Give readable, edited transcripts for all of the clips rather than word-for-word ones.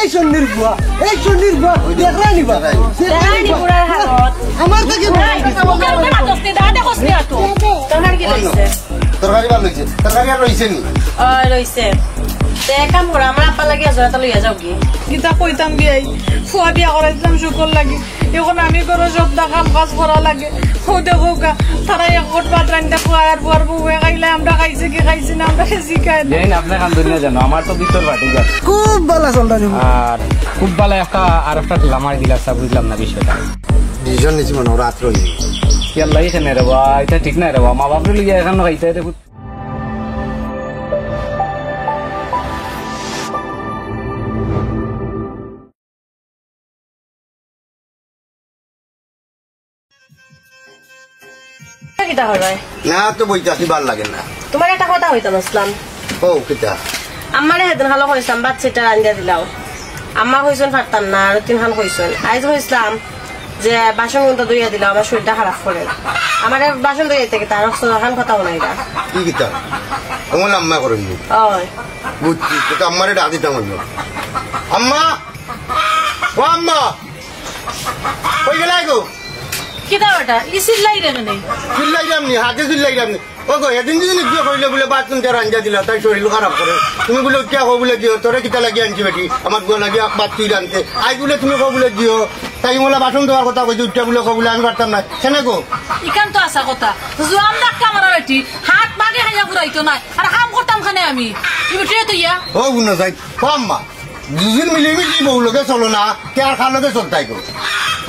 এই সন্নির বুয়া দেখরা নিবা পুরার হালত আমার থেকে তরকারি কি লইছে তরকারি ভালো হয়েছে তরকারি আর রয়েছে নি রইছে কাম করা আমার আপা লাগে জোড়াটা লইয়া যাও কি কিতা কইতাম গিয়ে ফুয়া বিয়া করাইছিলাম শুকর লাগে এখন আমি কোনো সপ্তাহ কাম কাজ করা লাগে দেখো তারা একট ভাত রান্না ফুয়ার ফুয়ার বউয়ে খাইলে আমরা খাইছি কি খাইছি না আমরা শিখাই আপনার কাম দুনিয়া জানো আমার তো ভিতর বাটি যা খুব ভালো চলতা আর খুব ভালো একটা লামার দিলা বুঝলাম না বিষয়টা ডিসিশন নিছি মনে রাত রই কি আল্লাহ এখানে রে বা এটা ঠিক না রে বা মা বাপরে লিয়ে এখন খাইতে রে কিতা হয় না তো বইতে আসি ভাল লাগে না তোমার একটা কথা হইতাম আসলাম ও কিতা আমার হেদিন খালো কইসাম বাচ্চাটা রান্দিয়া দিলাও আম্মা কইছেন পারতাম না আর তিন খান কইছেন আইজ কইসলাম যে বাসন গুনটা দইয়া দিলাম আমার শরীরটা খারাপ করে আমার বাসন দইয়া থেকে তার খান কথা নাই না কি কিতা আমার আম্মা করেন ওই বুঝছি তো আমারে ডাক দিতাম আম্মা ও আম্মা কই গেলাই গো কিতা ওটা ইসিল্লাই রে মানে চিল্লাইলাম নি হাতে চিল্লাইলাম নি ও গো এদিন দিন কি কইলে বলে বাথরুম তে রাঞ্জা দিলা তাই শরীর খারাপ করে তুমি বলে কি কও বলে দিও তোরে কিতা লাগি আনছি বেটি আমার গো লাগি বাচ্চি রানতে আই বলে তুমি কও বলে দিও তাই মোলা বাথরুম দেওয়ার কথা কইছি উঠটা বলে কও বলে আমি পারতাম না কেন গো ইকান তো আসা কথা জোয়াম ডাক কামরা বেটি হাত বাগে হাইয়া পুরাইতো না আর কাম করতাম খানে আমি তুমি ট্রে তো ইয়া ও গুণ যাই ও আম্মা দুজন মিলে মিশি বউ লোকে চলো না কে আর খার লোকে চলতাই গো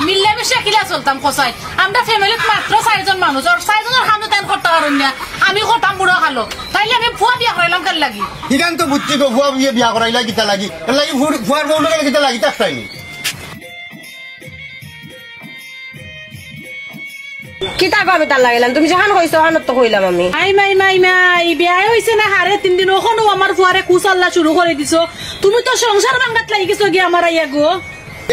মিললে মিশে কিলা চলতাম কসাই আমরা ফ্যামিলিত মাত্র 4জন মানুষ আর 4জনের খানো তেন করতে পারুন না আমি করতাম বুড়ো খালো তাইলে আমি ফুয়া বিয়া করাইলাম কাল লাগি ইখান তো বুঝছি গো ফুয়া বিয়া করাইলা কিতা লাগি লাগি ফুয়ার বউ লোকে কিতা লাগি তাক পাইনি কিতা আমি তার লাগাইলাম তুমি যখন কইছো হানত তো কইলাম আমি মাই বিয়া হইছে না হারে 3 দিন ওখানে আমার ফুয়ারে কুসাল্লা শুরু করে দিছো তুমি তো সংসার ভাঙাত লাগি গেছো গিয়া আমার আইয়া গো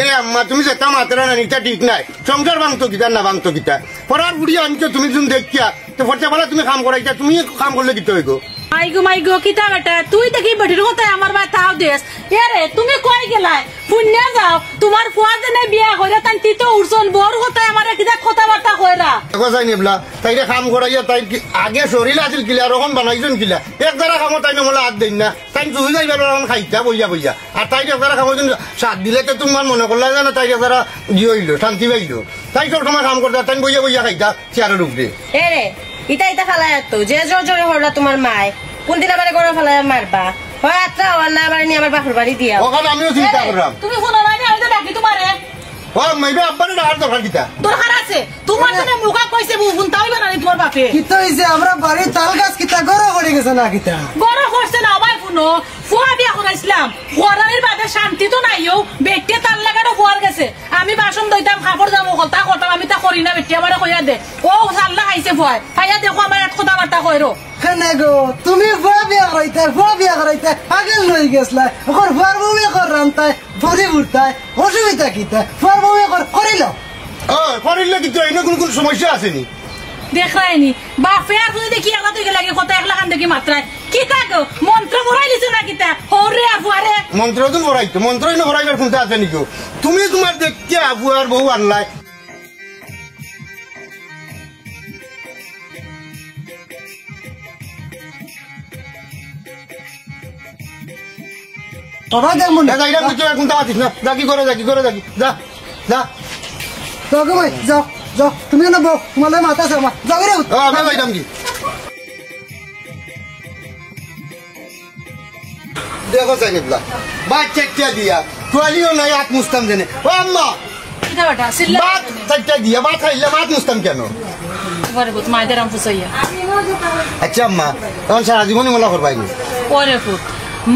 এ আম্মা তুমি যেটা মাত্রা না এটা ঠিক নাই সংসার ভাঙতো কিতা না ভাঙতো কিতা পড়ার বুড়ি আনছো তুমি যখন দেখিয়া তো ফটা বলা তুমি কাম করাইতা তুমি কাম করলে কিতা হইগো মাইগো কিতা বেটা তুই দেখি বেটির কথা আমার ভাই তাও দেশ এরে তুমি কই গেলাই পুণ্যা যাও তোমার ফুয়া জনে বিয়া কইরা তাই তিতো উড়ছন বড় কথা আমার কিতা কথাবার্তা কইরা দেখো যাই নিবলা তাইরে কাম করাইয়া তাই আগে শরীর আছিল কিলা রকম বানাইছেন কিলা এক দ্বারা কামো তাই মোলা হাত দেন না তাই জুই যাইবার খাইতা বইয়া আর তাই এক দ্বারা কামো সাত দিলে তো তোমার মনে করলা জানা তাই এক দ্বারা জি হইলো শান্তি পাইলো তাই সব সময় কাম করতা তাই বইয়া খাইতা চেয়ারের উপরে এরে ইটা ফেলাই তো যে জোরে হরলা তোমার মায় কোনদিন আমার গড়ে ফেলাই মারবা হয় আত্রা হওয়ার না আমার নিয়ে আমার বাপুর বাড়ি দিয়া ওখানে আমিও চিন্তা করলাম তুমি ফোন লাইনে আমি তো ডাকি তোমারে ও মাইবে আব্বারে ডাকার দরকার কিতা দরকার আছে তোমার জন্য মুখা কইছে ফোন তাইবা না তোমার বাপে কিতা হইছে আমরা বাড়ি তাল গাছ কিতা গড় পড়ে গেছে না কিতা বড় করছে না ভাই ফোনো ফুয়া বিয়া করাইছিলাম ফুয়ারানির বাদে শান্তি তো নাইও বেটে তার লাগানো ফুয়ার গেছে আমি বাসন দইতাম কাপড় জামো কলতা করতাম আমি তা করি না বেটে আমারে কইয়া দে ও সাল্লা খাইছে ফুয়া খাইয়া দেখো আমার এক কথাবার্তা কইরো কেনে গো তুমি ফুয়া বিয়া করাইতে পাগল হয়ে গেছলা ওর ফুয়ার বউয়ে কর রান্তায় ভরি উঠতায় অসুবিধা কিতা ফুয়ার বউয়ে করিল ও করিলে কিন্তু এনে কোন সমস্যা আসেনি দেখায়নি বাপে আর যদি দেখি একলা তুই লাগে কথা একলা কান দেখি মাত্রায় কি থাকো মন্ত্র ভরাই লিছো না কিতা হরে আফুয়ারে মন্ত্র তো ভরাইতো মন্ত্র এনে ভরাইবার কোনটা আছে নাকি তুমি তোমার দেখতে আফুয়ার বউ আনলাই তোরা দেখবো না এটা কিছু এখন তো আছিস না যা কি করে যা তো গো ভাই যাও তুমি না বউ তোমাদের মাথা সামা যাও রে আমি যাইতাম কি দেখো সাইনিবলা বাচ্চা দিয়া তোয়ালিও নাই আত মুস্তাম জানে ও আম্মা কিতা বাটা সিল্লা বাত চাচা দিয়া বাত খাইলে বাত মুস্তাম কেন পরে বুত মাইদের আম ফুসাইয়া আচ্ছা আম্মা তখন সারা জীবনই মোলা করবাইনি পরে ফুট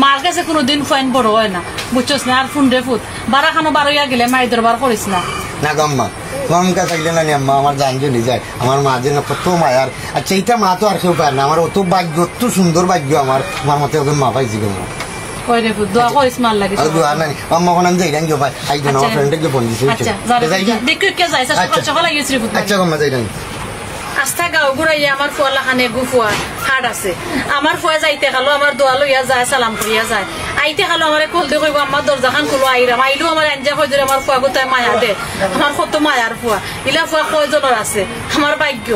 মার কাছে কোনোদিন ফাইন বড় হয় না বুঝছস না আর ফোন রে ফুট বারা খানো বারোয়া গেলে মাই দরবার করিস না না গো আম্মা তোমার চাইলে না আম্মা আমার জান জলি যায় আমার মা যেন কত মায়ার আচ্ছা এইটা মা তো আর কেউ পায় না আমার অত ভাগ্য অত সুন্দর ভাগ্য আমার মতে ওদের মা পাইছি গো পরে ফুট দোয়া করিস মার লাগে দোয়া নাই আম্মা কোন আমি যাইরান গো ভাই আই জন আমার ফ্রেন্ডকে ফোন দিছি আচ্ছা দেখো কে যাইছ সকাল সকাল লাগিয়েছিস ফুট আচ্ছা আম্মা যাইরান রাস্তা গাঁও ঘুরাইয়া আমার ফুয়ালা খানে গুফুয়া হাট আছে আমার ফুয়া যাইতে খালো আমার দোয়া লইয়া যায় সালাম করিয়া যায় আইতে খালো আমার কল দিয়ে কইব আমার দরজা খান খুলো আইরাম আইলো আমার আঞ্জা কই ধরে আমার ফুয়া কোথায় মায়া দে আমার কত মায়ার ফুয়া ইলা ফুয়া কয়জনের আছে আমার ভাগ্য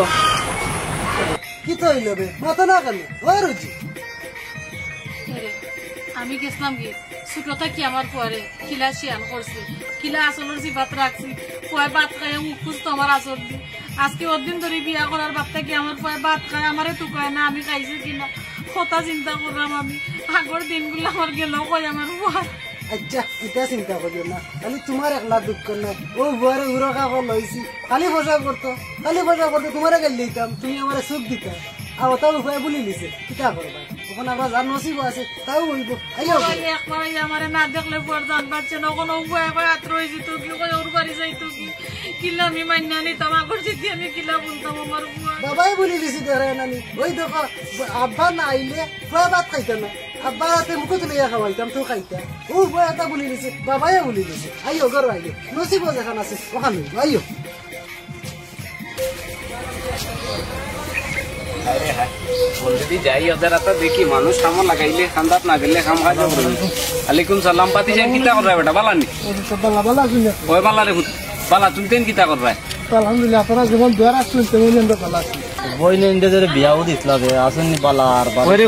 কি তো হইল বে মাথা না কেন ওই রুচি আমি গেছিলাম কি ছোটটা কি আমার পরে কিলা শিয়াল করছি কিলা আসলের জিবাত রাখছি পয় ভাত খাই মুখ খুঁজতো আমার আসল দি আজকে ওদিন ধরে বিয়া করার বাপটা কি আমার পয় ভাত খায় আমারে তো কয় না আমি খাইছি কিনা কথা চিন্তা করলাম আমি আগর দিনগুলো আমার গেল কয় আমার বুয়া আচ্ছা এটা চিন্তা করিও না খালি তোমার একলা দুঃখ নাই ও বুয়ারে উড়কা কল হয়েছি খালি বসা করতো তোমারে গেল দিতাম তুমি আমার সুখ দিতা আর তাও উপায় বলি নিছে কিতা করবা তখন আমরা যার নসিব আছে তাও হইব আইও একবার আমার না দেখলে পর জান পাচ্ছে না কোনো উপায় কয় আত্র হয়েছি তো কি কয় ওর বাড়ি যাইতো কি কিলা আমি মান্না নিতাম আগর যদি আমি কিলা বলতাম আমার বুয়া বাবাই বলি দিছি ধরে নানি ওই দেখো আব্বা না আইলে ফুয়া ভাত খাইতো না আব্বা রাতে মুখ তুলে খাওয়াইতাম তো খাইতা ও ফুয়া এটা বলি দিছে বাবাই বলি দিছে আইও ঘর আইলে নসিব যেখান আছে ওখানে আইও অলরেডি যাই ওদের রাতে দেখি মানুষ কামো লাগাইলে খান্দাত না গেলে খাম খাই যাব আলাইকুম সালাম পাতি যাই কিতা করবা বেটা বালা নি ওই বালা রে বালা তুমি তেন কিতা করবা আলহামদুলিল্লাহ আপনারা যেমন দোয়া রাখছেন তেমনি আমরা ভালো আছি বইলে ইন্ডিয়াদের বিয়াও দিছিল রে আসেননি বালা আর ওরে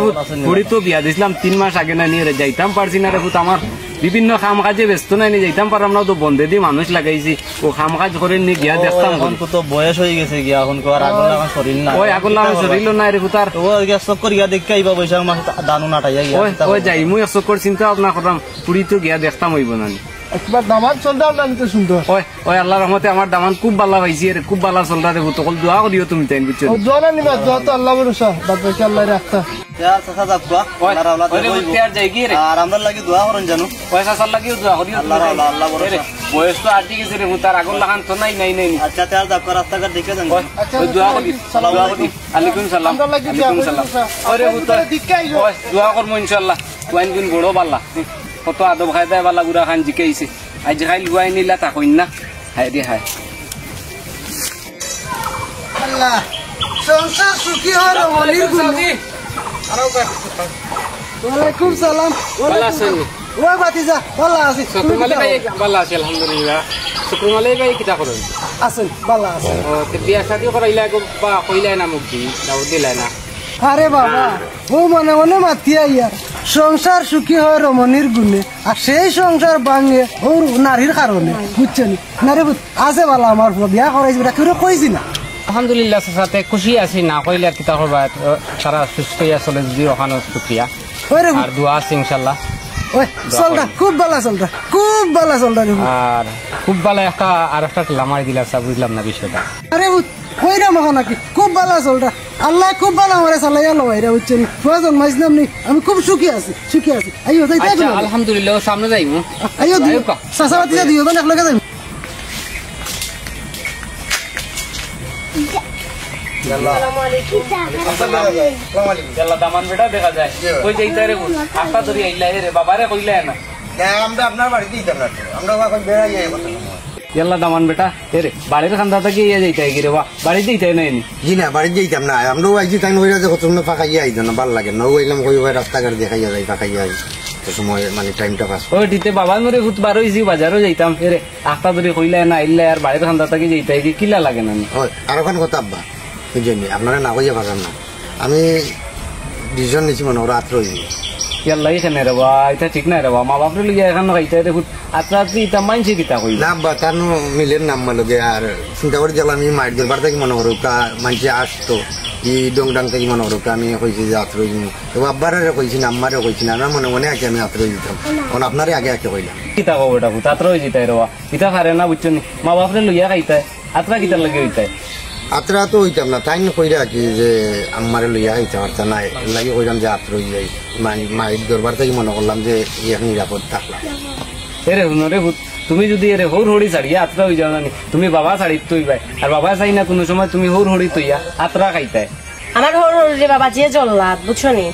বুড়ি তো বিয়া দিছিলাম 3 মাস আগে না নিয়ে যাইতাম পারছি না রে ভূত আমার বিভিন্ন কাম কাজে ব্যস্ত নাই নিয়ে যাইতাম পারলাম না তো বন্ধে দিয়ে মানুষ লাগাইছি ও কাম কাজ করে নিয়ে গিয়া দেখতাম এখন তো বয়স হয়ে গেছে গিয়া এখন কো আর আগুন লাগা শরীর না ওই আগুন লাগা শরীর না রে ভূত আর ও গিয়া সব করে গিয়া দেখে আইবা বৈশাখ মাস দানু নাটাইয়া গিয়া ওই যাই মুই অসকর চিন্তা ভাবনা করলাম পুরি তো গিয়া দেখতাম হইব না একবার দামান চলদাও না নিতে সুন্দর ওই আল্লাহর রহমতে আমার দামান খুব ভালো পাইছি রে খুব ভালো চলরা রে ভূত কল দোয়া করিও তুমি তাই বুঝছো দোয়া না নিবা দোয়া তো আল্লাহ ভরসা বাদ বাকি আল্লাহ রাখতা যা চাচা যাববা আল্লাহর আওলাদ ওই আর যাই গিয়ে রে আর আমরা লাগি দোয়া করন জানো পয়সা সাল লাগিও দোয়া করিও আল্লাহর আওলাদ আল্লাহ ভরসা বয়স তো আটি গেছে রে ভূত আর আগুন লাগান তো নাই আচ্ছা তার যাবকা রাস্তাঘাট দেখে যান ওই দোয়া করি আলাইকুম সালাম আলাইকুম সালাম ওরে ভূত ওই দোয়া করবো ইনশাআল্লাহ তুই দিন বড় বাল্লা কত আদব খাই দেয় বাল্লা গুড়া খান জিকাইছে আজ খাই লুয়াই নিলা তা কইন না হায় রে হায় আল্লাহ সংসার সুখী হয় রমণীর গুণে ওয়ালাইকুম সালাম ভালো আছেন ওই বাতিজা ভালো আছি শুক্রমালে ভাই ভালো আছে আলহামদুলিল্লাহ শুক্রমালে ভাই কিটা করেন আছেন ভালো আছেন ও তে বিয়া শাদি করাইলা গো বা কইলাই না মুখ দি দাউদ দিলাই না আরে বাবা ও মনে মনে মাতিয়া ইয়ার সংসার সুখী হয় রমণীর গুণে আর সেই সংসার ভাঙে ওর নারীর কারণে বুঝছেন নারী আছে ভালো আমার বিয়া করাইছি কেউ কইছি না আলহামদুলিল্লাহ সাথে খুশি আছি না কইলে আর কিতা করবা সারা সুস্থ চলে যদি ওখানে শুক্রিয়া ওরে আর দোয়া আছে ইনশাল্লাহ ওই চলটা খুব ভালো চলটা আর খুব ভালো একটা আর একটা লামাই দিলা সব বুঝলাম না বিষয়টা আরে কই না মহা নাকি খুব ভালো চলটা আল্লাহ খুব ভালো আমার চালাইয়া লওয়াই রে বুঝছেন প্রয়োজন মাইছিলাম নি আমি খুব সুখী আছি আইও যাই আচ্ছা আলহামদুলিল্লাহ সামনে যাইমু আইও দিও সাসাবাতি দিও মানে একলগে যাই দামান বেটা দেখা যায় কই যাইতা রে আস্তা ধরি আইলা রে বাবারে কইলা না আমরা আপনার বাড়িতে দিতাম না আমরা এখন বেড়াই ইয়াল্লা দামান বেটা রে বাড়ির খান্দা থেকে ইয়ে যাইতাই কি রে বাড়িতে যাইতাই না জি না বাড়িতে যেতাম না আমরাও আইছি তাই নইরা যে কত ফাঁকাইয়া আইতো না ভাল লাগে না ওইলাম কই রাস্তাঘাট দেখাইয়া যাই ফাঁকাইয়া আই তো সময় মানে টাইমটা পাস ওই দিতে বাবা মরে ভূত বার হইছি বাজারও যাইতাম রে আস্তা ধরি কইলা না আইলা আর বাড়ির খান্দা থেকে যাইতাই কি কিলা লাগে না হয় আর ওখানে কথা আব্বা বুঝেনি আপনারা না কইয়া পারেন না আমি ডিসিশন নিছি মানে ওরা আত্র হইবি ইয়াল্লা এখানে রে বা এটা ঠিক না রে বা মা বাপরে লিয়া এখানে খাইতে রে ভূত আত্রা ইতা মানছি কিতা কই না আব্বা তার মিলের নাম মালগে আর চিন্তা করে গেলাম আমি মাইট দরবার থেকে মনে করো তা মানছি আসতো ই ডংডাং থেকে মনে করো আমি কইছি যে আত্র হইবি তো আব্বারে কইছি না আম্মারে কইছি না আমার মনে মনে আছে আমি আত্র হইতাম এখন আপনারে আগে আগে কইলাম কিতা কব এটা ভূত আত্রা হই যেতাই রে বা কিতা খারে না বুঝছেন মা বাপরে লইয়া খাইতে আত্রা কিতা লাগে হইতাই আত্রা তো হইতাম না তাই কইরা কি যে আমারে লইয়া হইতে পারতাম না লাগে কইলাম যে আত্র হই যাই মাইট দরবার থেকে মনে করলাম যে ইয়ে নিরাপদ থাকলাম এরে হুনরে ভূত তুমি যদি এরে হৌর হড়ি ছাড়িয়া আত্রা হই যাও না তুমি বাবা ছাড়ি তুই ভাই আর বাবা চাই না কোনো সময় তুমি হৌর হড়ি তুইয়া আত্রা খাইতে আমার হর রে বাবা যে জল্লাদ বুঝছো নি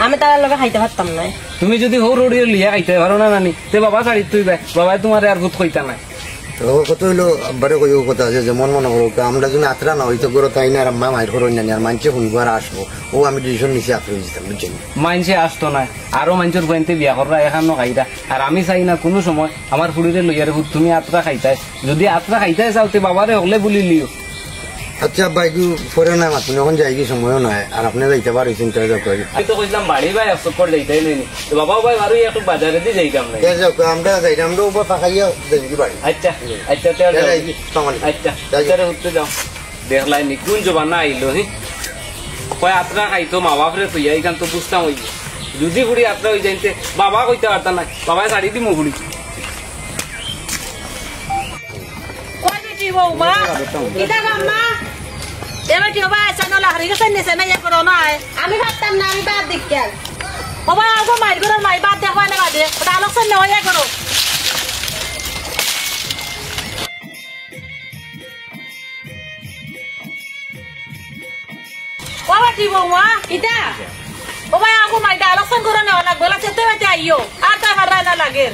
আমি তার লগে খাইতে পারতাম না তুমি যদি হৌর হড়ি লিয়া খাইতে পারো না নানি তে বাবা ছাড়ি তুই ভাই বাবাই তোমার আর ভূত কইতা না কত হইলো আব্বারে কইও কথা আছে যেমন মনে করো আমরা যদি আত্রা না হইতো গরো তাই না আর আম্মা মাইর করো না আর মানছে শুনবো আর আসবো ও আমি ডিসিশন নিচে আত্রা দিতাম বুঝছেন মানছে আসতো না আরো মানুষের বইতে বিয়া করা এখানো খাইতা আর আমি চাই না কোনো সময় আমার ফুড়িরে লইয়ারে তুমি আত্রা খাইতাই যদি আত্রা খাইতাই চাওতে বাবারে হলে বলি লিও আচ্ছা ভাই কি পরে না আপনি এখন যাই কি সময়ও নাই আর আপনি যাইতে পারি চিন্তা যাও করি আমি তো কইলাম বাড়ি ভাই অফসর করে যাইতাই নেই তো বাবা ভাই আরো একটু বাজারে দিয়ে যাইতাম না আমরা যাই আমরা উপর পাখাইয়া দেখি বাড়ি আচ্ছা আচ্ছা আচ্ছা তাহলে উঠতে যাও দেখলাই নি কোন জবানা আইলো হি কয় আত্রা খাইতো মা বাপরে তুই এইখান তো বুঝতাম হই যদি বুড়ি আত্রা হয়ে যাইতে বাবা কইতে পারতাম না বাবা শাড়ি দিমু বুড়ি কই বেটি বৌমা কিতা আম্মা এবার কি হবে সানো লাহরি গেছে নিছে না ইয়া করো না আমি ভাবতাম না আমি বাদ দিকেন ও ভাই আগো মাইর করো মাই বাদ দেখো না বাদে ডালক সান না ইয়া করো ও বেটি বৌমা কিতা ও ভাই আগো মাই ডালক সান করো না লাগবে লা চেতে বেতে আইও আর তা হারা না লাগে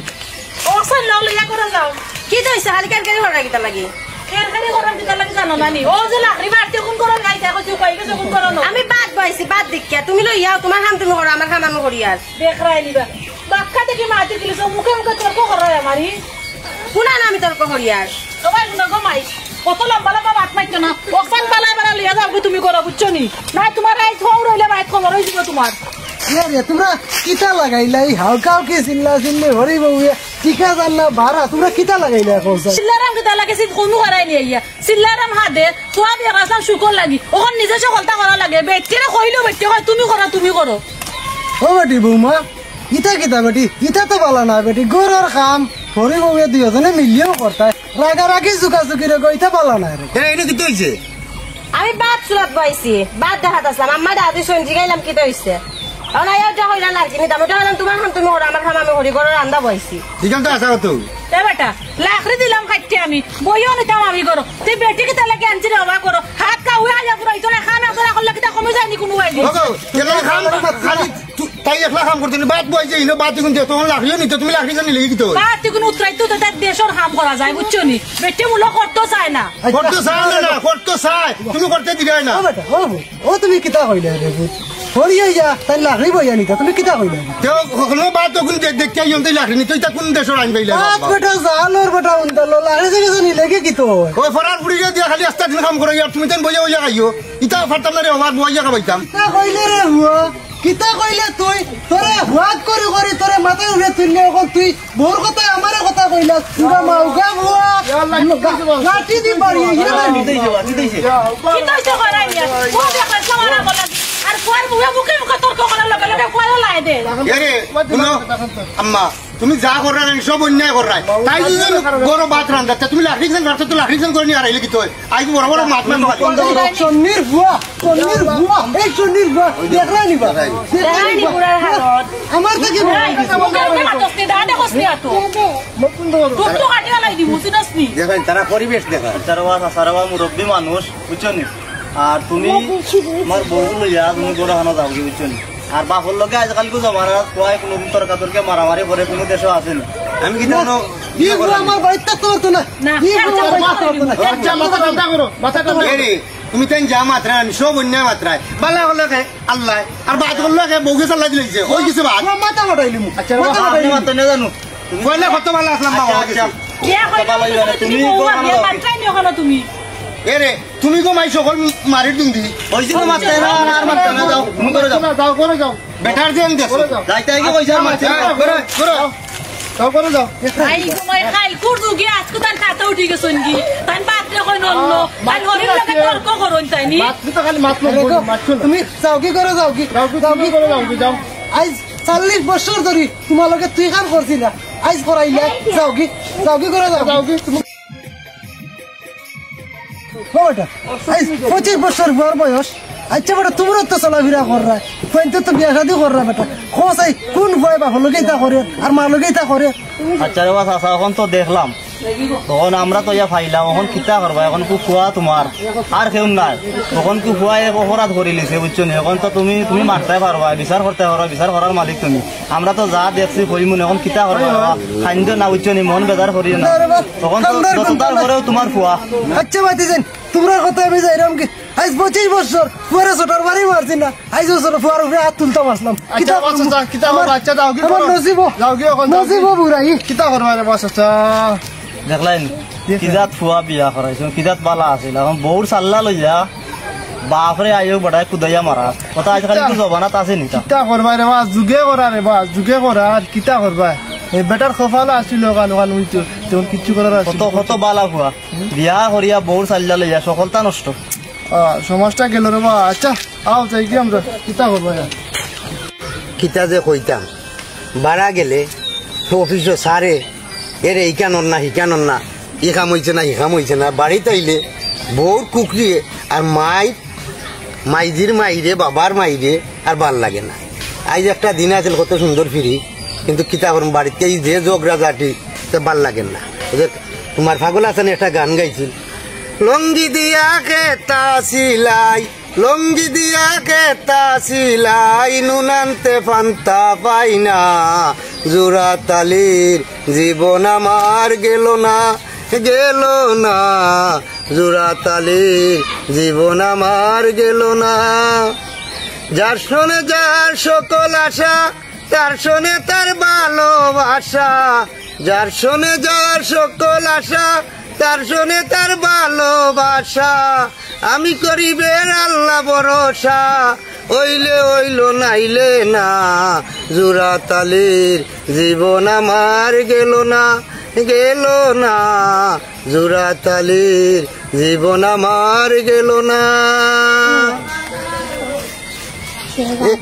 ও সান লও ইয়া করো যাও কি দইছে খালি কেন কেন হরা কিতা লাগি কেরখানি করার দিতে লাগে জানো না নি ও যে লাহরি মারতে কোন করো নাই দেখো তুই কই গেছে কোন করো না আমি বাদ বইছি বাদ দিকে তুমি লই যাও তোমার কাম তুমি করো আমার কাম আমি করি আর দেখ রাই নিবা বাক্কা দেখি মারতে দিলিস মুখে মুখে তর্ক করো আমারই শুনা না আমি তর্ক করি আর সবাই শুনো গো মাই কত লম্বা লম্বা মাত মারছো না ওখান পালাই বাড়া লিয়া যাও তুমি করো বুঝছো নি না তোমার এই থৌ রইলে বাইক খবর হয়ে যাবে তোমার তোমরা কিতা লাগাইলা এই হালকাও কি চিল্লা চিল্লি হরি বউয়া টিকা জানলা ভাড়া তোমরা কিতা লাগাইলা কৌশল সিল্লারাম কিতা লাগে সিদ কোনো করাই নি ইয়া সিল্লারাম হাদে তোয়া বিয়া রাসাম শুকর লাগি ওখান নিজে সকলতা করা লাগে বেটিরে কইলো বেটি কয় তুমি করো ও বেটি বৌমা ইতা কিতা বেটি ইতা তো বলা না বেটি গরুর কাম হরি বউয়া দুজনে মিলিয়েও করতায় রাগারাগি চুকাচুকি রে ইতা বলা না রে এটা কি হয়েছে আমি বাদ চুলাত বইছি বাদ দেখাত আসলাম আম্মা দাদি সঞ্জি গাইলাম কি হইছে এখন আয়া যা হইলা লাগছি নি দামটা হলাম তোমার কাম তুমি করো আমার কাম আমি হরি করে রান্দা বইছি ঠিকান তো আসা হতো এ বেটা লাখড়ি দিলাম খাইতে আমি বইও নিতাম আমি করো তুই বেটি কিতা লাগে আনছি রে বাবা করো হাত কাউয়ে আয়া পুরো ইতনে খানা করে করলে কিতা কমে যায়নি কোনো আইলি তাই একলা কাম করতে বাদ বইছে ইনো বাদ দেখুন তোমার লাখিও নিত তুমি লাখি জানি লেগে তো বাদ তুই উতরাই তো তার দেশের কাম করা যায় বুঝছো নি বেটি মূল্য করতে চায় না করতে চাই না করতে চাই তুমি করতে দিবে না ও বেটা ও তুমি কিতা কইলা রে হরি আইয়া তাই লাখড়ি বইয়া নিতা তুমি কিতা কইলা তেও কোনো বাদ তখন দেখতে আইতে লাখি নিত এটা কোন দেশের আইন পাইলা বাদ বেটা জালোর বেটা উন্দালো লাখড়ি থেকে জানি লেগে কি তো ওই ফরার বুড়ি দিয়া খালি আস্তা দিন কাম করে তুমি তেন বইয়া বইয়া খাইও ইটা ফারতাম না রে আমার বইয়া খাইতাম কিতা কইলে রে হুয়া কিতা কইলে তুই তোরে হুয়াত করে করে তোরে মাথায় উঠে তুললে এখন তুই বোর কথা আমারে কথা কইলা তুরা মাউগা হুয়া লাঠি দি বাড়ি ইয়া কিতা তো করাই না ও দেখা সামানা বলা আর কোয়ার বুয়া মুখে মুখে তর্ক করার লগে লগে কোয়ালা লাই দে আরে শুনো আম্মা তুমি যা কর না সব অন্যায় কর তাই যদি গরো ভাত রান্না তুমি লাখি জন রাখতে তো লাখি জন করে নি আর আইলে কি তো আই বড় বড় মাছ মাছ সন্নির বুয়া এই সন্নির বুয়া দেখরা নিবা দেখানি পুরার হালত আমার থেকে তো কাটিয়া লাই দি বুঝিনাস নি দেখেন তারা পরিবেশ দেখা সারাবা মুরব্বী মানুষ বুঝছো নি আর তুমি আমার বউ লইয়া তুমি গরু হানো যাও বুঝছো নি আর বাপর লগে আজকাল কো জমানা কয় কোনো তরকা তরকে মারামারি করে কোনো দেশে আছে না আমি কি জানো ই বুয়া আমার বাইতে তো তো না ই বুয়া মাথা তো না আচ্ছা মাথা ঠান্ডা করো মাথা ঠান্ডা এরে তুমি তেন যা মাত্রা সব অন্যায় মাত্রায় বালা হলো কে আল্লাহ আর বাদ হলো কে বউকে চালাই দিলেছে ওই কিছু বাদ মাথা হটাইলি মু আচ্ছা আপনি মাত্র না জানো কইলে কত ভালো আসলাম বাবা বিয়া কইলা তুমি বউয়া বিয়া মাত্রাই নি ওখানে তুমি এরে তুমি গো মাই সকল মারি দিন দি ওই যে মাত্র না আর মাত্র না যাও তুমি করে যাও যাও করে যাও বেটার দেন দেছো যাইতে আগে কইছা মাত্র করে করে যাও করে যাও আই ঘুমাই খাইল কুরদু গিয়া আজকে তান খাতা উঠি গেছন কি তান বাদরে কই নন্ন তান হরির লগে তর্ক করুন তাইনি মাছ তো খালি মাছ মাছ তুমি যাও কি করে যাও কি করে যাও যাও আজ 40 বছর ধরে তোমার লগে তুই কাম করছিস না আজ করাইলে যাও কি করে যাও কি তুমি বেটা আজ 25 বছর বয়স আচ্ছা বেটা তোমরা তো চলাফেরা কররা তো বিয়া শাদি কররা বেটা খোঁজ কোন ভয় বাপ লগে তা করে আর মা লগে তা করে আচ্ছা রে বাস আসা এখন তো দেখলাম তখন আমরা তো ইয়া ফাইলাম এখন কিতা করবা এখন কু খোয়া তোমার আর কেউ নাই তখন কু খোয়া এক অপরাধ করে লিছে বুঝছো নি এখন তো তুমি মারতে পারবা বিচার করতে পারবা বিচার করার মালিক তুমি আমরা তো যা দেখছি করিমুন এখন কিতা করবা খাদ্য না বুঝছো নি মন বেজার করিও না তখন তো তারপরেও তোমার খোয়া আচ্ছা বাতিছেন তোমরা কথা আমি যাইরাম কি আজ 25 বছর পুরো ছোটর বাড়ি মারছি না আজ বছর ফুয়ার উপরে হাত তুলতাম আসলাম আচ্ছা বাচ্চা কিতা বাচ্চা দাও কি আমার নসিব যাও কি এখন নসিব বুড়াই কিতা করবা রে বাচ্চা দেখলেন কিজাত ফুয়া বিয়া করাইছো কিজাত বালা আছিল এখন বউর সাল্লা লইয়া বাপরে আইও বড়াই কুদাইয়া মারা কথা আজকাল কি জবানাত আছে নি কিতা করবা রে বাস যুগে করা রে বাস যুগে করা আর কিতা করবা এই বেটার খফালা আছিল কালো কালো হইতো তেমন কিচ্ছু করার আছে কত বালা ফুয়া বিয়া করিয়া বউর সাল্লা লইয়া সকলতা নষ্ট সমাজটা গেল রে বা আচ্ছা আও যাই কি আমরা কিতা করবা কিতা যে কইতাম বাড়া গেলে অফিসও সারে এর এইখানর না হিকানর না ই কাম হইছে না হি কাম হইছে না বাড়িতে আইলে বউর কুকরিয়ে আর মাইজির মাইরে বাবার মাইরে আর ভাল লাগে না আজ একটা দিন আছিল কত সুন্দর ফিরি কিন্তু কিতা করুন বাড়িতে যে যোগরা জাতি ভাল লাগেন না তোমার পাগল আছেন একটা গান গাইছিল লঙ্গি দিয়া খেতা সিলাই লঙ্গি দিয়া খেতা সিলাই নুনান্তে ফান্তা পাই না জোড়া তালির জীবন আমার গেল না জোড়া তালির জীবন আমার গেল না যার শোনে যার সকল আশা তার শোনে তার ভালোবাসা যার শোনে যার সকল আশা তার শোনে তার ভালোবাসা আমি করিবের আল্লাহ ভরসা ওইলে ওইল নাইলে না জোড়া তালির জীবন আমার গেল না জোড়া তালির জীবন আমার গেল না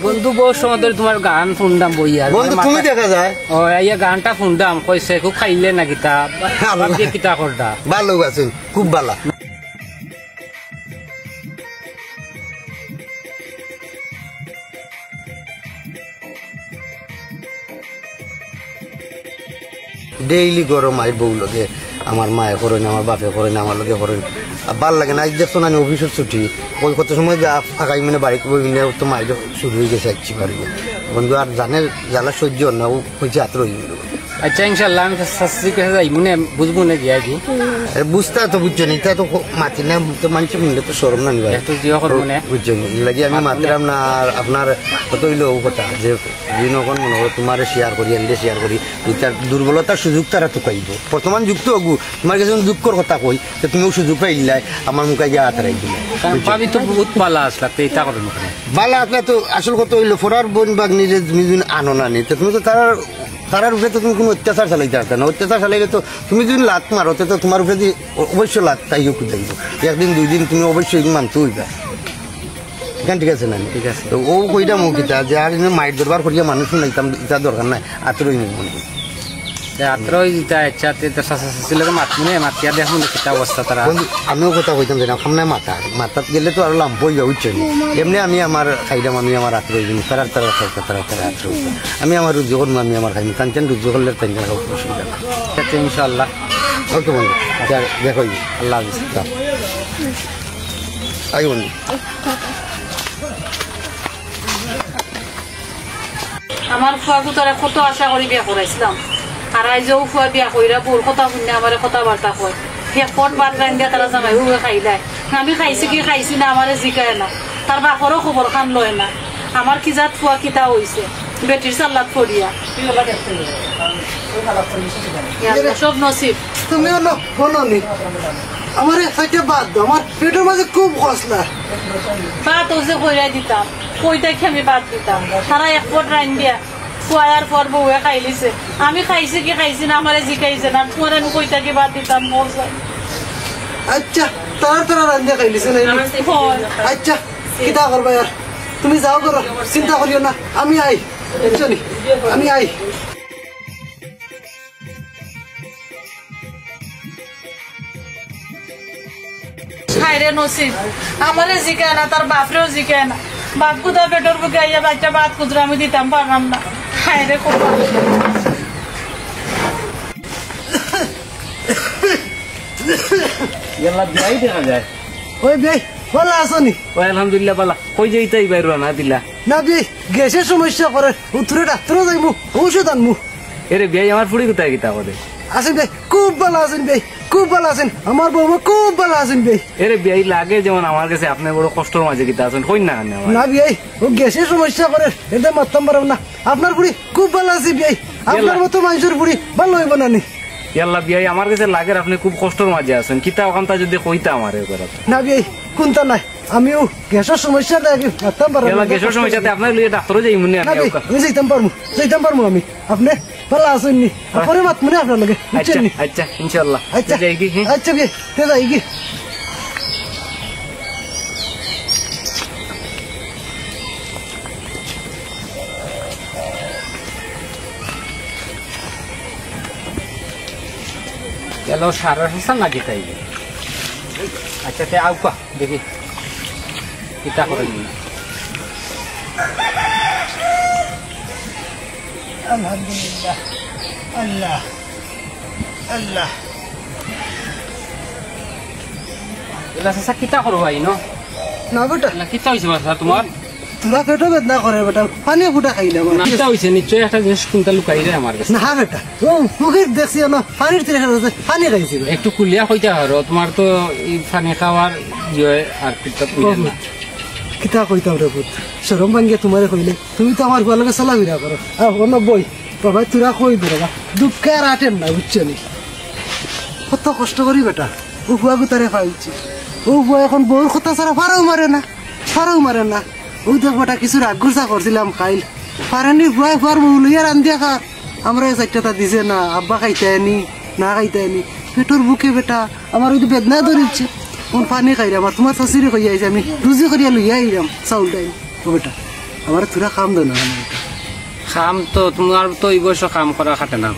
বন্ধু বহু সময় তোমার গান শুনলাম বইয়া বন্ধু তুমি দেখা যায় ও ইয়া গানটা শুনলাম কইছে খুব খাইলে না কিতা কিতা করতা ভালো আছেন খুব ভালো ডেইলি গরম আই বউ লগে আমার মায়ে করেন আমার বাপে করেন আমার লগে করেন ভাল লাগে না দেখছো না অফিসের ছুটি ওই কত সময় যা ফাঁকাই মানে বাড়িতে বই মিলে তো মায়ের শুরু হয়ে গেছে আসছি পারবে বন্ধু আর জানে জ্বালা সহ্য না ও হয়েছে হাত রয়ে আচ্ছা ইনশাল্লাহ আমি শাস্তি কাছে যাই মনে বুঝবো না গিয়া কি বুঝতে তো বুঝছো নি তা তো মাতি না তো মানুষ মিললে তো সরম না নিবা একটু জিও করবো না বুঝছো নি লাগে আমি মাতিলাম না আর আপনার কত হইলো ও কথা যে যখন মনে করো তোমার শেয়ার করি এনলে শেয়ার করি তার দুর্বলতার সুযোগ তারা তো পাইব বর্তমান যুগ তো অগু তোমার কাছে দুঃখর কথা কই যে তুমিও সুযোগ পাইলাই আমার মুখে গিয়ে হাত রাখি দিলে পাবি তো বহুত পালা আসলা তো এটা করো না বালা আসলে তো আসল কথা হইলো ফোরার বোন বাগনি যে তুমি যদি আনো না নি তো তুমি তো তারার উপরে তো তুমি কোনো অত্যাচার চালাইতে পারতে না অত্যাচার চালাইলে তো তুমি যদি লাত মারো তো তোমার উপরে অবশ্যই লাত তাইও কুদাইব একদিন দুই দিন তুমি অবশ্যই মানতে হইবা এখান ঠিক আছে না ঠিক আছে তো ও কইটা মুখিতা যে আর মাইট দরবার করিয়া মানুষ শুনাইতাম এটা দরকার নাই আতরই নেই মনে আত্রই ইটা ইচ্ছা তো শাশাশিলকে মাতমুনে মাতিয়া দেখুন কিতা অবস্থা তারা আমিও কথা কইতাম যে সামনে মাথাত গেলে তো আর লাম্প হয়ে যাওয়া উচ্চ এমনি আমি আমার খাইলাম আমি আমার আত্রই দিন তারা আত্রই আমি আমার রুজি করবো আমি আমার খাইনি কাঞ্চন রুজি করলে তাই অসুবিধা ইনশাল্লাহ ওকে বন্ধু দেখো আল্লাহ হাফিজ আই বন্ধু আমার ফুয়াকু তারা কত আশা করি বিয়া করাইছিলাম আর আইজও ফুয়া বিয়া কইরা বোর কথা শুনে আমার কথাবার্তা কয় সে ফট বাদ রান্ধিয়া তারা জামাই উড়ে খাইলাই আমি খাইছি কি খাইছি না আমার জিকায় না তার বাপরও খবর খান লয় না আমার কি জাত ফুয়া কিতা হইছে বেটির সাল্লাত ফড়িয়া সব নসিব তুমিও শোনো নি আমার সাইডে বাদ দাও আমার পেটের মাঝে খুব কসলা বাদ হচ্ছে কইরা দিতাম কইটা কি আমি বাদ দিতাম তারা এক ফট রান্ধিয়া খুয়ার পর বউয়ে খাইলিছে আমি খাইছি কি খাইছি না আমার জিকাইছে না তোমার আমি কইটা কি বাদ দিতাম বলছে আচ্ছা তারা রান্ধিয়া খাইলিছে না আচ্ছা কিতা করবা আর তুমি যাও করো চিন্তা করিও না আমি আই চলি আমি আই হায়রে নসিব আমারে জিকায় না তার বাপরেও জিকায় না বাপ কুদা পেটর বুকে আইয়া বাচ্চা ভাত কুদরা আমি দিতাম পারলাম না হায়রে খুব ইয়াল্লা বিয়াই দেখা যায় ওই বিয়াই ভালো আছো নি? ওই আলহামদুলিল্লাহ বালা কই যাইতাই বাইর না দিলা না বিয়াই গ্যাসের সমস্যা করে উত্তরে ডাক্তারও যাইমু ঔষধ আনমু। এরে বিয়াই আমার ফুড়ি কোথায় গিতা করে আছেন ভাই খুব ভালো আছেন ভাই খুব ভালো আছেন আমার বৌমা খুব ভালো আছেন ভাই। এরে বিয়াই লাগে যেমন আমার কাছে আপনি বড় কষ্টের মাঝে গিতা আছেন কই না কেন না বিয়াই ও গ্যাসের সমস্যা করে এটা মারতাম পারব না। আপনার বুড়ি খুব ভালো আছে বিয়াই আপনার মতো মানুষের বুড়ি ভালো হইব না নি। ইয়াল্লা বিয়াই আমার কাছে লাগে আপনি খুব কষ্টের মাঝে আছেন কিতা ওখানটা যদি কইতা আমার এবার না বিয়াই কোনটা নাই আমিও গ্যাসের সমস্যা দেখি মারতাম পারব ইয়াল্লা গ্যাসের সমস্যা আপনার লিয়ে ডাক্তারও যাই মনে না বিয়াই আমি যাইতাম পারবো আমি আপনি ভালো আছেন নি পরে মাত মনে আপনার লাগে আচ্ছা বুঝছেন নি? আচ্ছা ইনশাআল্লাহ আচ্ছা যাই কি আচ্ছা বিয়াই তে যাই কি চলো সারা হাসান না গিতাই আচ্ছা তে আউ কা দেখি কিতা করে নি আলহামদুলিল্লাহ আল্লাহ আল্লাহ এলা সাসা কিতা করো ভাই নো না বেটা এলা কিতা হইছে বাসা তোমার তোরা পেটো বেদনা করে বেটা পানি ফুটা খাইলাম না কিতা হইছে নিশ্চয় একটা জিনিস কোনটা লুকাই রে আমার কাছে না বেটা ও মুখের দেখছি না পানির তীরে পানি খাইছি একটু কুলিয়া হইতা হরো তোমার তো এই পানি খাওয়ার ইয়ে আর কিতা কইলেন না কিতা কইতাম রে পুত শরম ভাঙ্গিয়া তোমারে কইলে তুমি তো আমার ভালো চলাফেরা করো অন্য বই বাবা তোরা কই দে বাবা দুঃখে আর আটেন না বুঝছো নি কত কষ্ট করি বেটা ও বুয়া গুতারে পাইছি ও বুয়া এখন বউর কথা ছাড়া ফারাও মারে না ও দেখ বেটা কিছু রাগুসা করছিলাম খাইল পারেনি বুয়া ফুয়ার বউ লইয়া রান্ধিয়া খা আমরা এই চারটা দিছে না আব্বা খাইতে আনি না খাইতে আনি পেটোর বুকে বেটা আমার ওই বেদনা ধরিচ্ছে কোন পানি খাই আমার তোমার শাশুড়ি কই আইছে আমি রুজি করিয়া লইয়া আইলাম চাউল ডাইল ও বেটা আমার তোরা কাম দে না বেটা কাম তো তোমার তো এই বয়স কাম করা খাটে না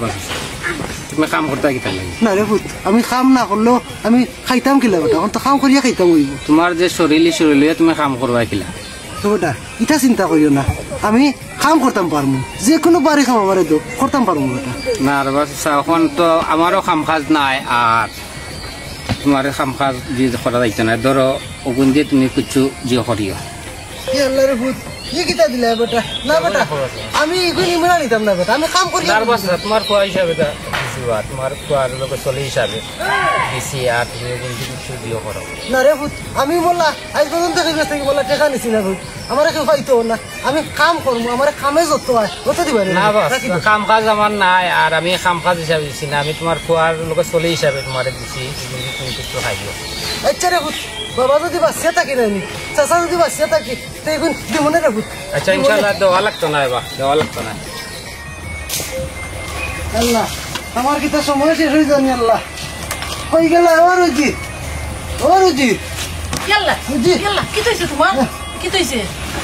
তুমি কাম করতে কিতা লাগে না রে পুত আমি কাম না করলেও আমি খাইতাম কিলা বেটা এখন তো কাম করিয়া খাইতাম হইব তোমার যে শরীরে তুমি কাম করবা কিলা তো বেটা ইটা চিন্তা করিও না আমি কাম করতাম পারমু যে কোনো বাড়ি খাম আমারে তো করতাম পারমু বেটা না রে বাস এখন তো আমারও কাম কাজ নাই আর তোমার কাম কাজ যে করা যাইতে না ধরো ওগুন দিয়ে তুমি কিছু যে করিও ই আল্লাহ রে পুত ই কিতা দিলা বেটা না বেটা আমি এগুলো ইমরা নিতাম না বেটা আমি কাম করি তার বাস তোমার খোয়া হিসাবে তোমার খোয়ার লোক চলে হিসাবে দিছি আর তুমি ওগুন দিয়ে কিছু দিও করো না রে পুত আমি বললা আজ পর্যন্ত কাছে থেকে বললা টেকা নিছি না পুত আমার কেউ পাইতো না আমি কাম করবো আমার কামে যত হয় কত দিবা না বাস কাম কাজ আমার নাই আর আমি কাম কাজ হিসাবে দিছি না আমি তোমার খোয়ার লোক চলে হিসাবে তোমার দিছি তুমি কিছু খাইও আচ্ছা রে পুত বাবা যদি বাচ্চা থাকি না চাচা যদি বাচ্চা থাকি তো এখন দিব না রে পুত আচ্ছা ইনশাআল্লাহ দেওয়া লাগতো না এবার দেওয়া লাগতো না আল্লাহ আমার কি তো সময় শেষ হয়ে জানি আল্লাহ কই গেল ও রুজি ইয়াল্লা জি। ইয়াল্লা কি তৈছে তোমার কি তৈছে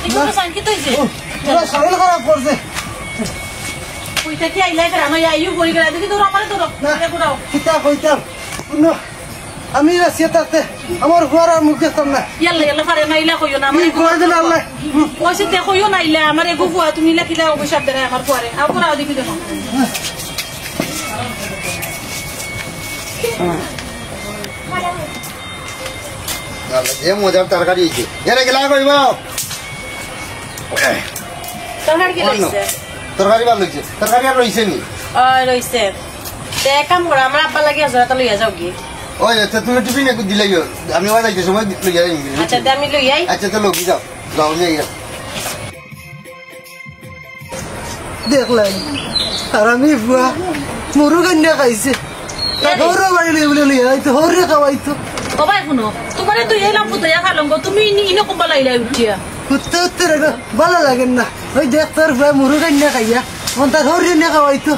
এগুলো সাইন কি তৈছে তোরা শরীর খারাপ করছে কইতা কি আইলাই ফেরা নয় আইও করি গেলা দেখি তোর আমারে তোর না আরে কোড়াও কিতা কইতাম শুনো আমি বাচ্চা থাকতে আমার হুয়ার আর মুখ দেখতাম না ইয়াল্লা ফারে নাইলা কইও না তুমি আমারে কই দিন আল্লাহ কইছে তে কইও নাইলা আমারে গো ফুয়া তুমি লাকিলা অভিশাপ দেয় আমার ফুয়ারে আর কোড়াও দেখি দেখো যে মজার তরকারি হয়েছে এরা গেলা কইব তরকারি কি লইছে তরকারি ভালো হয়েছে তরকারি আর রয়েছে নি লইছে তে কাম করা আমার আব্বা লাগে হাজারটা লইয়া যাও কি ওই আচ্ছা তুমি টিফিন একটু দিলাই আমি ওই যাইতে সময় লইয়া যাই আচ্ছা তে আমি লই আই আচ্ছা তো লগি যাও যাও নিয়ে গেল দেখলাই আর আমি বুয়া মরু কান্না খাইছে ঘর বাড়ি লই বলে লইয়া যাইতো হরে খাওয়াইতো ও ভাই শুনো তোমারে তুই এলাম ফুটাইয়া খালঙ্গ তুমি ইনো কোম্বা লাইলাই উঠিয়া উঠতে উঠতে রেখো ভালো লাগে না ওই দেখ তোর বুয়া মরু কান্না খাইয়া তার হরে নে খাওয়াইতো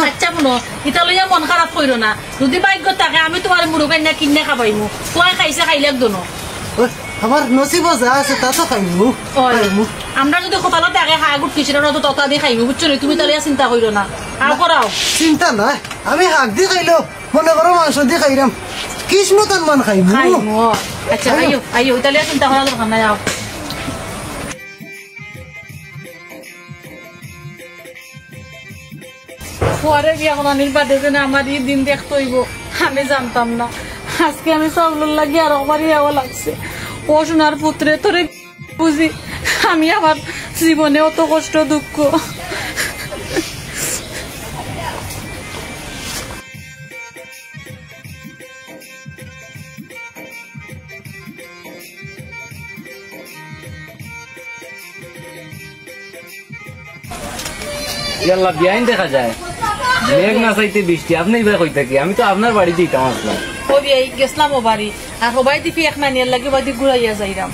আচ্ছা শুনো ইটা লইয়া মন খারাপ কইরো না যদি ভাগ্য থাকে আমি তোমার মুড়ো কান্না কিনে খাবাইমু তুই খাইছে খাইলে একদম ওই, আমার নসিব যা আছে তা তো খাইমু খাইমু আমরা যদি কপালত থাকে খাই গুট কিছু তো ততা দিয়ে খাইমু বুঝছো নি তুমি তাহলে চিন্তা কইরো না আর করাও চিন্তা নাই আমি শাক দি খাইলো মনে করো মাংস দি খাইলাম কিসমতন মান খাইমু খাইমু আচ্ছা আইও আইও তাহলে চিন্তা করা দরকার নাই যাও পরে বিয়া করানির বাদে যেন আমার এই দিন দেখতে হইব আমি জানতাম না আজকে আমি চাউলের লাগি আর আমার ইয়াও লাগছে ও সোনার পুত্রে তোরে বুঝি আমি আমার জীবনে অত কষ্ট দুঃখ ইয়াল্লা বিয়াইন দেখা যায় মেঘ না চাইতে বৃষ্টি আপনি এবার কই থাকি আমি তো আপনার বাড়িতে ইতাম আসলাম ও বিয়াই গেছিলাম ও বাড়ি আর সবাই দিকে এক নানিয়ার লাগে বাড়ি ঘুরাইয়া যাইরাম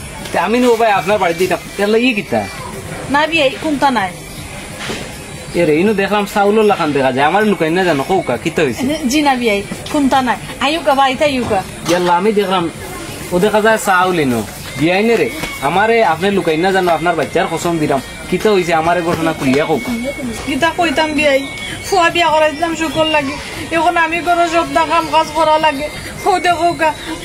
আমি নো ভাই আপনার বাড়িতে ইতাম ইয়াল্লা ই কিতা না বিয়াই কোনটা নাই এরে ইনো দেখলাম চাউলের লাখান দেখা যায় আমার লুকাই না জানো কৌকা কিতা হয়েছে জি না বিয়াই কোনটা নাই আইউকা বাড়িতে আইউকা ইয়াল্লা আমি দেখলাম ও দেখা যায় চাউল ইনো বিয়াইনে রে আমারে আপনি লুকাই না জানো আপনার বাচ্চার কসম দিলাম কিতা হয়েছে আমারে ঘটনা খুলিয়া কৌকা গীতা কইতাম বিয়াই ফুয়া বিয়া করাইছিলাম শুকর লাগে এখন আমি কোনো সব কাম কাজ করা লাগে ও দেখো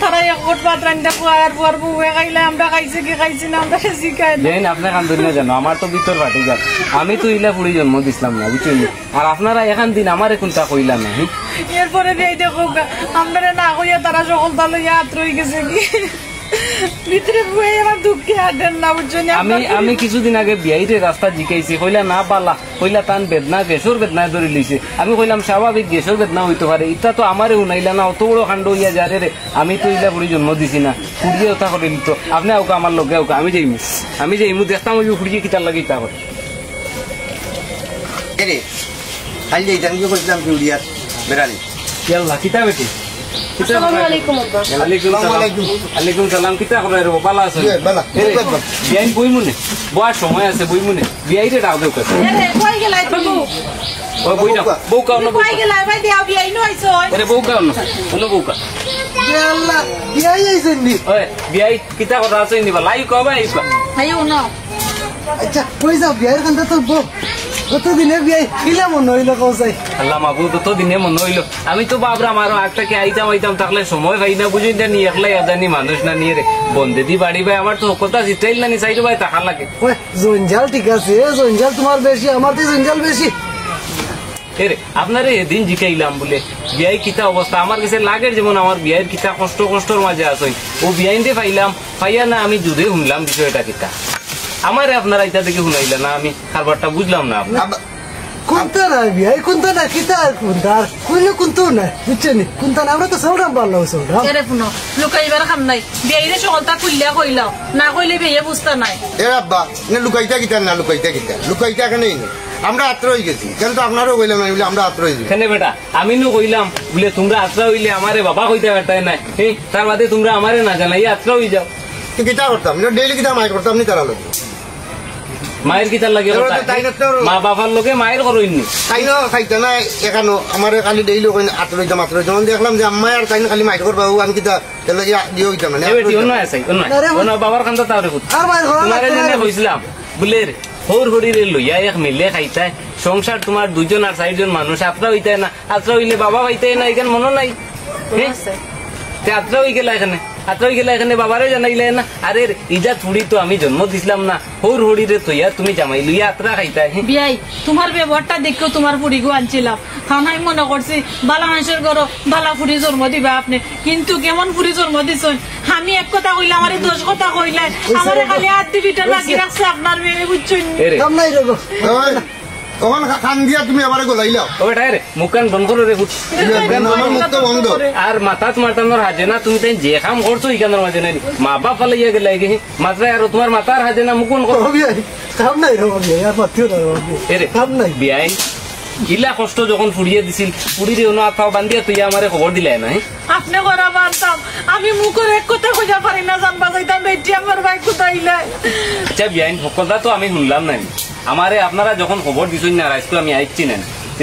তারা এক কোট ভাত রান্না ফুয়ার ফুয়ার বউয়ে খাইলে আমরা খাইছি কি খাইছি না আমরা শিখাই দেন আপনি খান না জানো আমার তো ভিতর ফাটে যাক আমি তো ইলা পুরি জন্ম দিছিলাম না বুঝছেন আর আপনারা এখান দিন আমার কোনটা কইলা না এরপরে এই দেখো আমরা না কইয়া তারা সকল তালো ইয়াত রয়ে গেছে কি ভিতরে বয়ে আমার দুঃখে আডেন না বুঝছেন আমি কিছুদিন আগে বিয়াইতে রাস্তা জিকাইছি কইলা না পালা কইলা তান বেদনা গ্যাসর বেদনা ধরে লইছে আমি কইলাম স্বাভাবিক গ্যাসর বেদনা হইতে পারে এটা তো আমারে উনাইলা না অত বড় কাণ্ড হইয়া যা রে আমি তো ইলা পুরি জন্ম দিছি না ফুড়িয়ে ওটা করে নিত আপনি আউকা আমার লগে আউকা আমি যাইমু দেখতাম ওই ফুড়িয়ে কিতার লাগে ইটা করে রে খালি যাইতাম কি করছিলাম পিউরিয়ার বেড়ালি ইয়াল্লা কিতা বেটি আসসালামু আলাইকুম আব্বা আলাইকুম সালাম কিতা করে রে বালা আছে বালা বিয়াই বই মনে বয়ার সময় আছে বই মনে বিয়াই রে দাও দেও কাছে আরে কই গেলাই বাবু ও বই দাও বউ কাও না কই গেলাই ভাই দিও বিয়াই নইছো আরে বউ কাও না বলো বউ কা আল্লাহ বিয়াই আইছেন নি ওই বিয়াই কিতা কথা আছে নিবা লাই কবে আইবা আইও না আচ্ছা কই যাও বিয়ার কান্দা তো বউ কত দিনে বিয়াই কিলা মন হইলো কৌসাই আল্লাহ মাহবুব তো দিনে মনে হইলো আমি তো বাবরা মারো একটাকে আইতাম থাকলে সময় পাই না বুঝি না নিয়ে একলাই আজানি মানুষ না নিয়ে রে বন্ধে দি বাড়ি ভাই আমার তো কথা জিতাইল না নি চাইলো ভাই টাকা লাগে ওই জঞ্জাল ঠিক আছে জঞ্জাল তোমার বেশি আমার তো জঞ্জাল বেশি এরে আপনারে এদিন জিকাইলাম বলে বিয়াই কিতা অবস্থা আমার কাছে লাগের যেমন আমার বিয়ের কিতা কষ্টর মাঝে আসই ও বিয়াইন দিয়ে পাইয়া না আমি দুধে শুনলাম বিষয়টা কিতা আমারে আপনারা এটা দেখে শুনাইলে না আমি খাবারটা বুঝলাম না আপনার কোনটা না বিয়াই কোনটা না কিতা আর কোনটা কইলে কোনটা না বুঝছেন কোনটা না আমরা তো সৌরাম পারলাম সৌরাম এরে পুনো লুকাইবার খাম নাই বিয়াইরে সকলটা কইলা কইলাও না কইলে বিয়ে বুঝতা নাই এ আব্বা না লুকাইতা কিতা না লুকাইতা কেন আমরা আত্র হয়ে গেছি কেন তো আপনারও কইলাম না বলে আমরা আত্র হয়ে গেছি কেন বেটা আমি নো কইলাম বলে তোমরা আত্রা হইলে আমারে বাবা কইতে পারতাই নাই তার বাদে তোমরা আমারে না জানাই আত্রা হয়ে যাও কিতা করতাম ডেইলি কিতা মাই করতাম নি তারা লোক মায়ের কিতার লাগে মা বাবার লোকে মায়ের করইনি তাই না খাইতা না এখানো আমার খালি ডেইলি কই আত্র হইতাম দেখলাম যে আম্মা আর তাই খালি মাই করবা আমি কিতা তেলে দিও হইতাম না এবেটি অন্য আছে অন্য বাবার কান্দা তারে কুত আর ভাই তোমারে জেনে কইছিলাম বলে হোর হরিরে লইয়া এক মিলে খাইতায় সংসার তোমার দুজন আর চারজন মানুষ আত্রা হইতায় না আত্রা হইলে বাবা হইতায় না এখানে মনে নাই আত্রা হয়ে গেলা এখানে বাবারে জানাইলে না আরে ইজা থুড়ি তো আমি জন্ম দিছিলাম না হোর হরিরে তৈয়া তুমি জামাই লইয়া আত্রা খাইতায় বিয়াই তোমার ব্যবহারটা দেখেও তোমার ফুড়িগো আনছিলাম আমি মনে করছি বালা মানুষের ঘর বালা ফুড়ি জন্ম দিবা আপনি কিন্তু কেমন ফুড়ি জন্ম দিছেন আমি এক কথা কইলে আমার 10 কথা কইলে আমার খালি হাত দিবিটা লাগি রাখছে আপনার মেয়ে বুঝছেন কাম নাই রে গো তখন খান দিয়া তুমি আবার গোলাইলাও ও বেটা রে মুখান বন্ধ করে রে আমার মুখ তো বন্ধ আর মাথাত মাতানোর হাজে না তুমি তাই যে কাম করছো ইকানোর মাঝে নাই মা বাপ ফালে ইয়ে গেলে মাত্রায় আর তোমার মাথার হাজে না মুকুন করো বিয়াই কাম নাই রে বিয়াই আর পাতিও না এরে কাম নাই বিয়াই ইলা কষ্ট যখন ফুড়িয়ে দিছিল ফুড়িয়ে অন্য আত্মাও বান্ধিয়া তুই আমারে খবর দিলে না আপনি করা বানতাম আমি মুখের এক কথা কইয়া পারি না জানবা যাইতাম বেটি আমার ভাই কোথাইলে আচ্ছা বিয়াইন কথা তো আমি শুনলাম নাই আমারে আপনারা যখন খবর দিছেন না রাইস্কু আমি আইছি না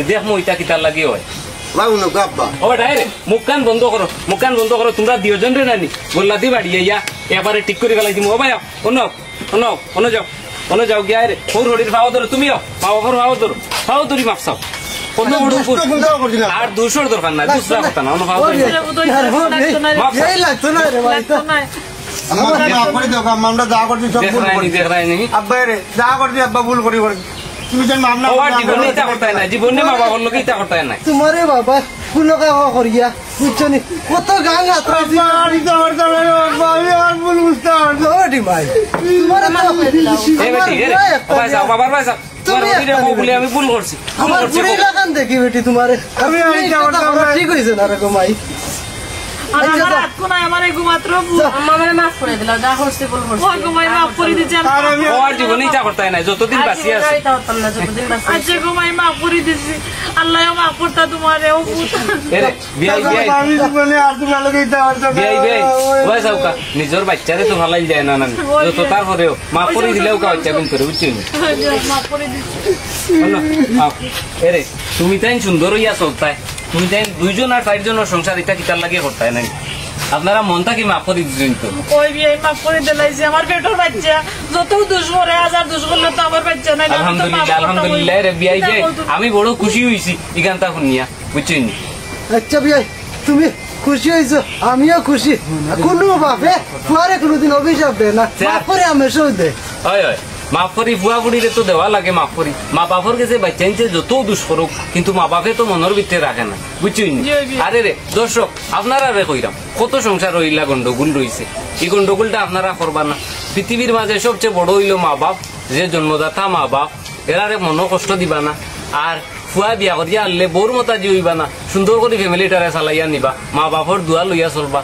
দেখ মই ইটা কিতার লাগে হয় ও ডাইরে মুখ কান বন্ধ করো তোমরা দুজন রে নানি গোল্লাদি বাড়িয়ে ইয়া এবারে ঠিক করে গেলাই দিমু ও ভাই অন্য যাও গিয়া রে হোর হড়ির ভাও ধরো তুমিও মা বাবার ভাও ধরি মাপসাও আর 200 দরকার নাই দুসরা কথা না অন্য ভাও বিয়াই লাগতো না রে ভাই তো আমরা যা করছি সব ভুল করি দেখ রাইনি আব্বা রে যা করছি আব্বা ভুল করি তুমি যেন মামলা জীবনে ইটা করতে নাই জীবনে মা বাবার লোকে ইটা করতে নাই তোমারে বাবা কোনো কাকা করিয়া বুঝছো নি কত গান হাতরা ভাই তোমার বাবার ভাই আমি ভুল করছি আমার পুরো লাগান দেখি বেটি তোমারে আমি ঠিক হয়েছে না রকম ভাই আমার হাত কোনায় আমার এগু মাত্র আমারে মাফ করে দিলাও যা করছি ভুল করছি ওই ঘুমাই মাফ করে দিচ্ছি ওর জীবনে ইচ্ছা করতে নাই যতদিন বাঁচি আছে আচ্ছা ঘুমাই মাফ করে দিচ্ছি আল্লাহ মাফ করতা তোমারে ও নিজের বাচ্চারে তো ভালাই যায় না যত তারপরেও মাফ করে দিলেও কা বাচ্চা গুণ করে বুঝছি মাফ করে দিচ্ছি এরে তুমি তাই সুন্দর হইয়া চলতায় তুমি তাই 2 জন আর 4 জনের সংসার এটা কিতার লাগিয়ে করতে নাই আপনারা মনটা কি মাফ করে দিচ্ছেন তো ওই বিয়ে মাফ করে দিলাইছি আমার পেটের বাচ্চা যত দুষ করে 1000 দুষ করলে তো আমার বাচ্চা নাই আলহামদুলিল্লাহ আলহামদুলিল্লাহ রে বিয়াই যে আমি বড় খুশি হইছি এখানটা শুনিয়া বুঝছেন আচ্ছা বিয়াই তুমি খুশি হয়েছো আমিও খুশি কোনো বাপে ফুয়ারে কোনোদিন অভিশাপ দেয় না মাফ করে আমেশও দে হয় হয় মাফ করি বুয়া বুড়িরে তো দেওয়া লাগে মাফ করি মা বাপর কাছে বাচ্চা নিচে যত দুষ করুক কিন্তু মা বাপে তো মনের ভিতরে রাখে না বুঝছেন আরে রে দর্শক আপনারা রে কইরাম কত সংসার হইলা গন্ডগোল রয়েছে এই গন্ডগোলটা আপনারা করবা না পৃথিবীর মাঝে সবচেয়ে বড় হইল মা বাপ যে জন্মদাতা মা বাপ এরারে মনো কষ্ট দিবা না আর ফুয়া বিয়া করিয়া আনলে বউর মতা যে হইবা না সুন্দর করে ফ্যামিলিটারে চালাইয়া নিবা মা বাপর দুয়া লইয়া চলবা